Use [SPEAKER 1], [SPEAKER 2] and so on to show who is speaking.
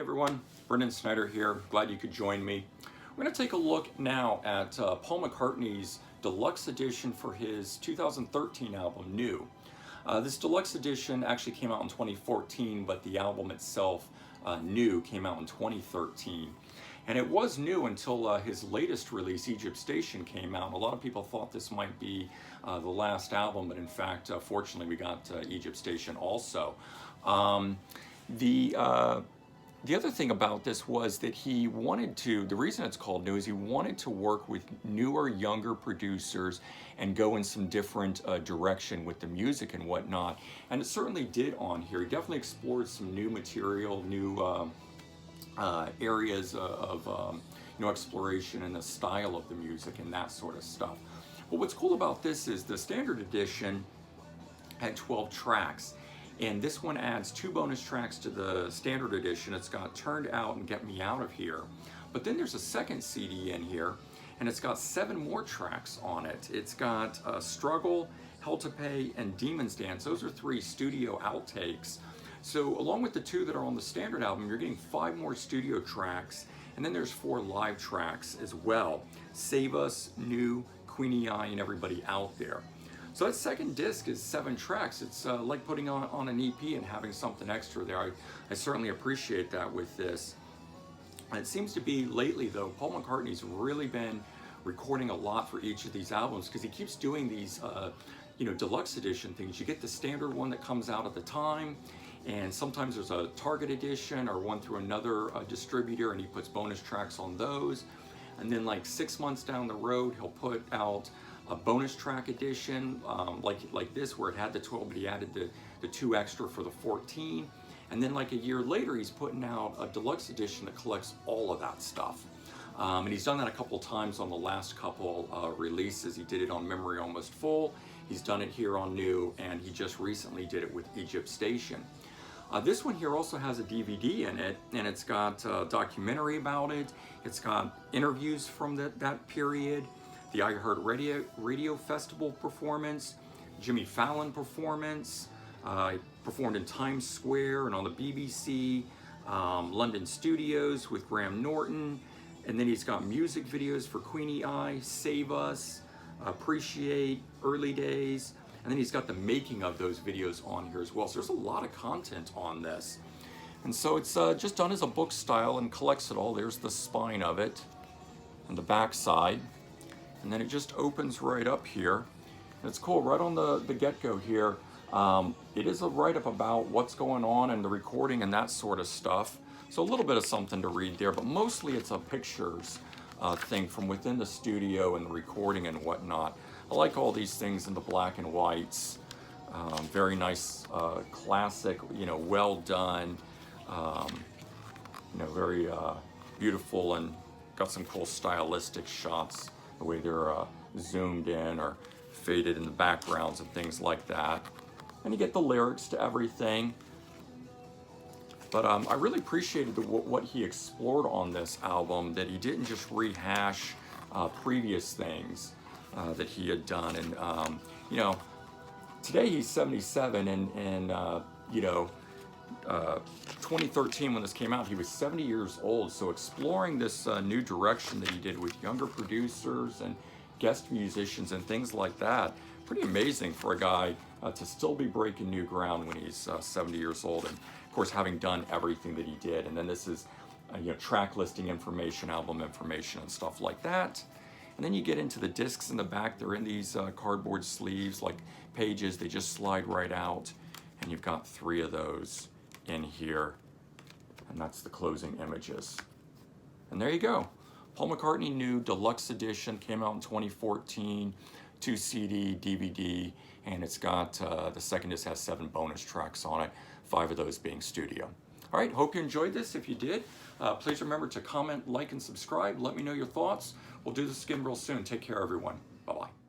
[SPEAKER 1] everyone, Brendan Snyder here. Glad you could join me. We're going to take a look now at Paul McCartney's deluxe edition for his 2013 album, New. This deluxe edition actually came out in 2014, but the album itself, New, came out in 2013. And it was new until his latest release, Egypt Station, came out. A lot of people thought this might be the last album, but in fact, fortunately, we got Egypt Station also. The other thing about this was that he wanted to, the reason it's called New is he wanted to work with newer, younger producers and go in some different direction with the music and whatnot. And it certainly did on here. He definitely explored some new material, new areas of exploration in the style of the music and that sort of stuff. But what's cool about this is the standard edition had 12 tracks. And this one adds 2 bonus tracks to the standard edition. It's got Turned Out and Get Me Out of Here. But then there's a second CD in here, and it's got 7 more tracks on it. It's got Struggle, Hell to Pay, and Demon's Dance. Those are 3 studio outtakes. So along with the 2 that are on the standard album, you're getting 5 more studio tracks, and then there's 4 live tracks as well. Save Us, New, Queenie Eye, and Everybody Out There. So that second disc is 7 tracks. It's like putting on an EP and having something extra there. I certainly appreciate that with this. And it seems to be lately though, Paul McCartney's really been recording a lot for each of these albums because he keeps doing these deluxe edition things. You get the standard one that comes out at the time, and sometimes there's a Target edition or one through another distributor, and he puts bonus tracks on those. And then like 6 months down the road, he'll put out a bonus track edition like this, where it had the 12, but he added the 2 extra for the 14. And then like a year later, he's putting out a deluxe edition that collects all of that stuff. And he's done that a couple times on the last couple releases. He did it on Memory Almost Full. He's done it here on New, and he just recently did it with Egypt Station. This one here also has a DVD in it, and it's got a documentary about it. It's got interviews from that period, the iHeart Radio Festival performance, Jimmy Fallon performance, performed in Times Square and on the BBC, London Studios with Graham Norton, and then he's got music videos for Queenie Eye, Save Us, Appreciate, Early Days, and then he's got the making of those videos on here as well. So there's a lot of content on this. And so it's just done as a book style and collects it all. There's the spine of it and the back side. And then it just opens right up here. And it's cool, right on the get-go here. It is a write-up about what's going on and the recording and that sort of stuff. So a little bit of something to read there, but mostly it's a pictures thing from within the studio and the recording and whatnot. I like all these things in the black and whites. Very nice, classic, well done, very beautiful, and got some cool stylistic shots, the way they're zoomed in or faded in the backgrounds and things like that. And you get the lyrics to everything. But I really appreciated what he explored on this album, that he didn't just rehash previous things that he had done. And, today he's 77, and 2013 when this came out, he was 70 years old. So exploring this new direction that he did with younger producers and guest musicians and things like that, pretty amazing for a guy to still be breaking new ground when he's 70 years old. And of course, having done everything that he did. And then this is track listing information, album information, and stuff like that. And then you get into the discs in the back. They're in these cardboard sleeves, like pages. They just slide right out. And you've got 3 of those in here. And that's the closing images. And there you go. Paul McCartney New Deluxe Edition came out in 2014. 2 CD, DVD, and it's got, the second disc has 7 bonus tracks on it, 5 of those being studio. All right, hope you enjoyed this. If you did, please remember to comment, like, and subscribe. Let me know your thoughts. We'll do this again real soon. Take care, everyone. Bye-bye.